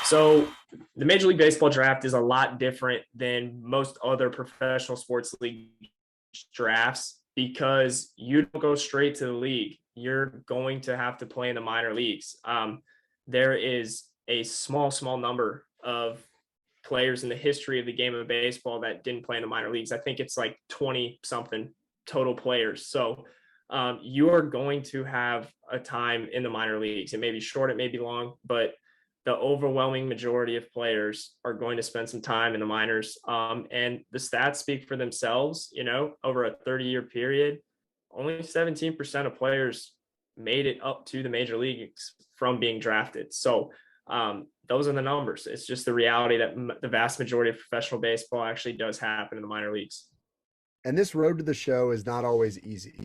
So the Major League Baseball draft is a lot different than most other professional sports league drafts because you don't go straight to the league. You're going to have to play in the minor leagues. There is a small number of players in the history of the game of baseball that didn't play in the minor leagues. I think it's like 20 something total players. So you are going to have a time in the minor leagues. It may be short, it may be long, but the overwhelming majority of players are going to spend some time in the minors. And the stats speak for themselves. Over a 30-year period, only 17% of players made it up to the major leagues from being drafted. So those are the numbers. It's just the reality that the vast majority of professional baseball actually does happen in the minor leagues. And this road to the show is not always easy.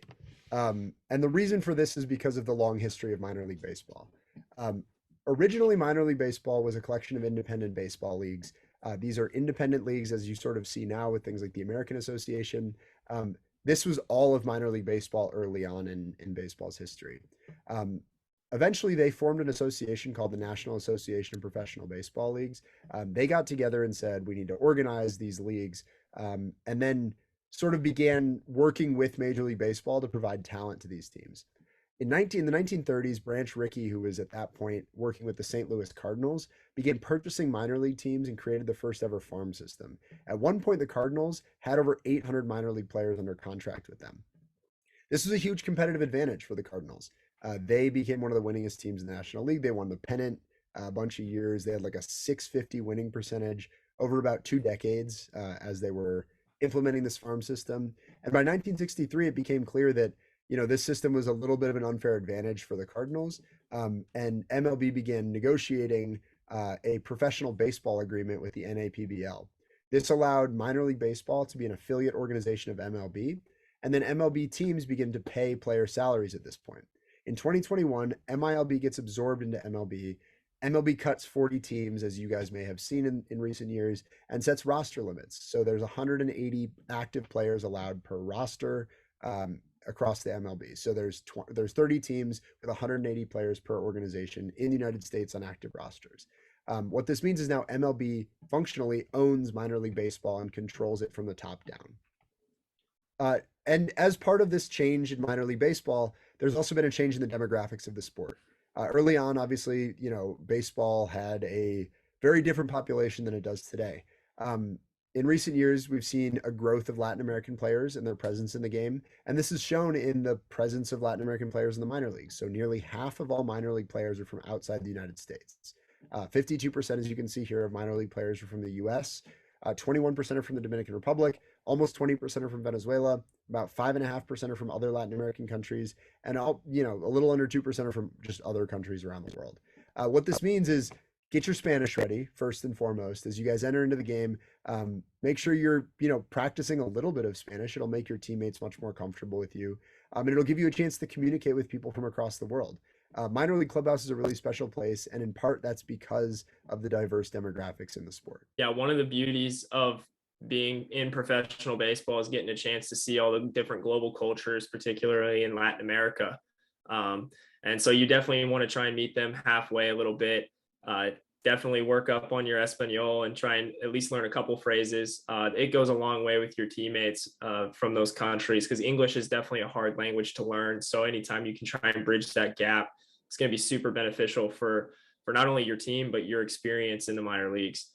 And the reason for this is because of the long history of minor league baseball. Originally, minor league baseball was a collection of independent baseball leagues. These are independent leagues, as you sort of see now with things like the American Association. This was all of minor league baseball early on in baseball's history. Eventually, they formed an association called the National Association of Professional Baseball Leagues. They got together and said, we need to organize these leagues, and then sort of began working with Major League Baseball to provide talent to these teams. In the 1930s, Branch Rickey, who was at that point working with the St. Louis Cardinals, began purchasing minor league teams and created the first ever farm system. At one point, the Cardinals had over 800 minor league players under contract with them. This was a huge competitive advantage for the Cardinals. They became one of the winningest teams in the National League. They won the pennant a bunch of years. They had like a 650 winning percentage over about 2 decades as they were implementing this farm system. And by 1963, it became clear that this system was a little bit of an unfair advantage for the Cardinals. And MLB began negotiating a professional baseball agreement with the NAPBL. This allowed minor league baseball to be an affiliate organization of MLB. And then MLB teams begin to pay player salaries at this point. In 2021, MILB gets absorbed into MLB. MLB cuts 40 teams, as you guys may have seen in recent years, and sets roster limits. So there's 180 active players allowed per roster. Across the MLB. So there's 30 teams with 180 players per organization in the United States on active rosters. What this means is now MLB functionally owns minor league baseball and controls it from the top down. And as part of this change in minor league baseball, there's also been a change in the demographics of the sport. Early on, obviously, baseball had a very different population than it does today. In recent years, we've seen a growth of Latin American players and their presence in the game. And this is shown in the presence of Latin American players in the minor leagues. So nearly half of all minor league players are from outside the United States. 52%, as you can see here, of minor league players are from the US. 21% are from the Dominican Republic. Almost 20% are from Venezuela. About 5.5% are from other Latin American countries. And a little under 2% are from just other countries around the world. What this means is get your Spanish ready first and foremost as you guys enter into the game. Make sure you're practicing a little bit of Spanish. It'll make your teammates much more comfortable with you, and it'll give you a chance to communicate with people from across the world. Minor league clubhouse is a really special place, and in part that's because of the diverse demographics in the sport. Yeah, one of the beauties of being in professional baseball is getting a chance to see all the different global cultures, particularly in Latin America. And so you definitely want to try and meet them halfway a little bit. Definitely work up on your Espanol and try and at least learn a couple phrases. It goes a long way with your teammates from those countries because English is definitely a hard language to learn. So anytime you can try and bridge that gap, it's going to be super beneficial for not only your team, but your experience in the minor leagues.